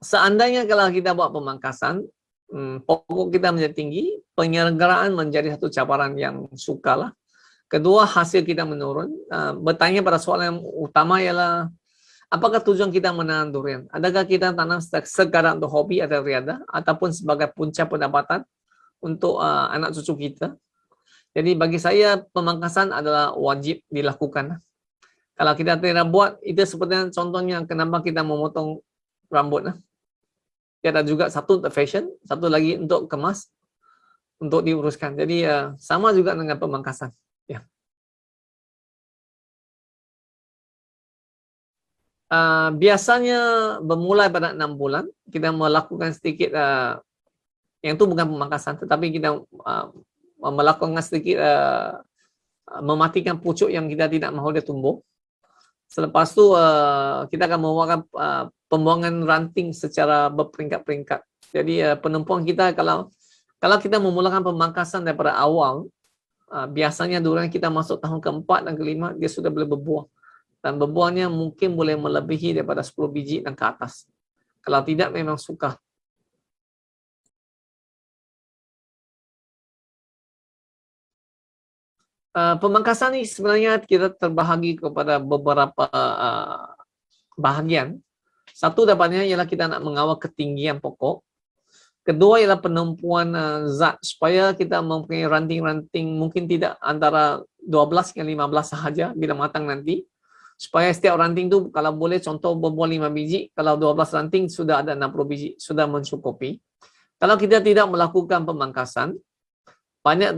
seandainya kalau kita buat pemangkasan, pokok kita menjadi tinggi, penyelenggaraan menjadi satu cabaran yang sukarlah. Kedua, hasil kita menurun. Bertanya pada soalan yang utama ialah, apakah tujuan kita menanam durian? Adakah kita tanam sekadar untuk hobi atau riadah, ataupun sebagai punca pendapatan untuk anak cucu kita? Jadi bagi saya, pemangkasan adalah wajib dilakukan. Kalau kita tidak buat, itu seperti contohnya kenapa kita memotong rambut. Dia ada juga satu untuk fashion, satu lagi untuk kemas, untuk diuruskan. Jadi sama juga dengan pemangkasan. Ya. Biasanya bermula pada 6 bulan, kita melakukan sedikit, yang itu bukan pemangkasan, tetapi kita melakukan sedikit mematikan pucuk yang kita tidak mahu dia tumbuh. Selepas itu kita akan membuatkan pembuangan ranting secara berperingkat-peringkat. Jadi penumpuan kita, kalau kita memulakan pemangkasan daripada awal, biasanya durian kita masuk tahun keempat dan kelima, dia sudah boleh berbuah. Dan berbuahnya mungkin boleh melebihi daripada 10 biji dan ke atas. Kalau tidak, memang sukar. Pemangkasan ini sebenarnya kita terbahagi kepada beberapa bahagian. Satu dapatnya ialah kita nak mengawal ketinggian pokok. Kedua ialah penumpuan zat supaya kita mempunyai ranting-ranting mungkin tidak antara 12 hingga 15 sahaja bila matang nanti. Supaya setiap ranting tu kalau boleh contoh berbuah 5 biji, kalau 12 ranting sudah ada 60 biji, sudah mencukupi. Kalau kita tidak melakukan pemangkasan, banyak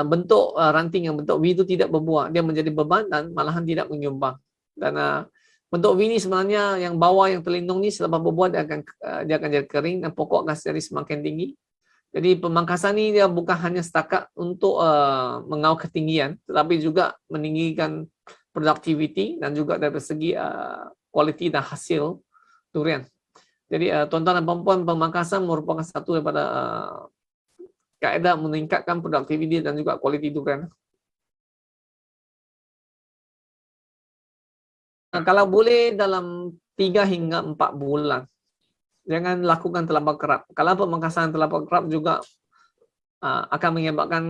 bentuk ranting yang bentuk V itu tidak berbuah, dia menjadi beban dan malahan tidak menyumbang. Dan bentuk V ini sebenarnya yang bawah yang terlindung ni selepas berbuah dia akan jadi kering dan pokok akan jadi semakin tinggi. Jadi pemangkasan ni dia bukan hanya setakat untuk mengawal ketinggian, tetapi juga meninggikan productivity dan juga dari segi kualiti dan hasil durian. Jadi tuan-tuan dan puan-puan, pemangkasan merupakan satu daripada kaedah meningkatkan productivity dan juga kualiti durian. Kalau boleh dalam 3 hingga 4 bulan. Jangan lakukan terlampau kerap. Kalau pemangkasan terlampau kerap juga akan menyebabkan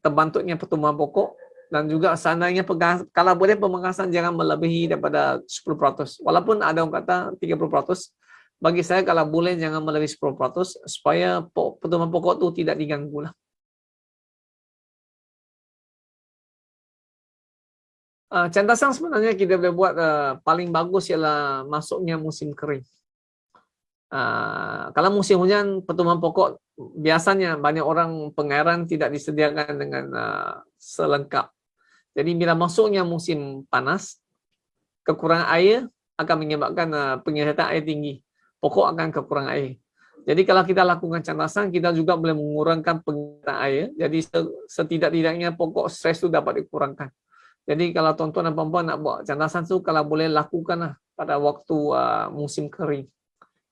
terbantuknya pertumbuhan pokok. Dan juga seandainya kalau boleh pemangkasan jangan melebihi daripada 10%. Walaupun ada orang kata 30%, bagi saya kalau boleh jangan melebihi 10% supaya pertumbuhan pokok itu tidak diganggu lah. Cantasan sebenarnya kita boleh buat paling bagus ialah masuknya musim kering. Kalau musim hujan, pertumbuhan pokok biasanya banyak orang pengairan tidak disediakan dengan selengkap. Jadi bila masuknya musim panas, kekurangan air akan menyebabkan penyerapan air tinggi. Pokok akan kekurangan air. Jadi kalau kita lakukan cantasan, kita juga boleh mengurangkan penyerapan air. Jadi setidak-tidaknya pokok stres itu dapat dikurangkan. Jadi kalau tuan-tuan dan puan-puan nak buat cantasan itu, kalau boleh lakukanlah pada waktu musim kering.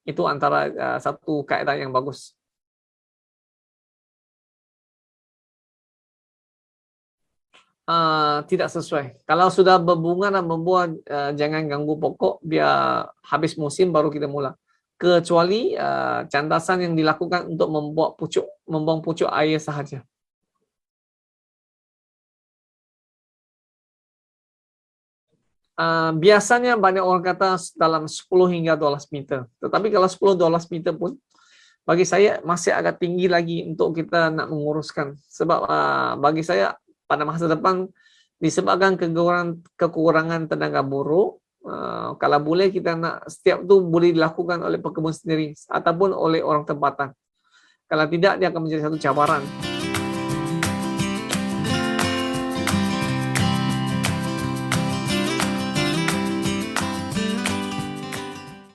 Itu antara satu kaedah yang bagus. Tidak sesuai. Kalau sudah berbunga dan membuah, jangan ganggu pokok, biar habis musim baru kita mula. Kecuali cantasan yang dilakukan untuk membuang pucuk air sahaja. Biasanya banyak orang kata dalam 10 hingga 12 meter. Tetapi kalau 10-12 meter pun, bagi saya masih agak tinggi lagi untuk kita nak menguruskan. Sebab bagi saya, pada masa depan disebabkan kekurangan tenaga buruh, kalau boleh kita nak setiap tu boleh dilakukan oleh pekebun sendiri ataupun oleh orang tempatan. Kalau tidak, dia akan menjadi satu cabaran.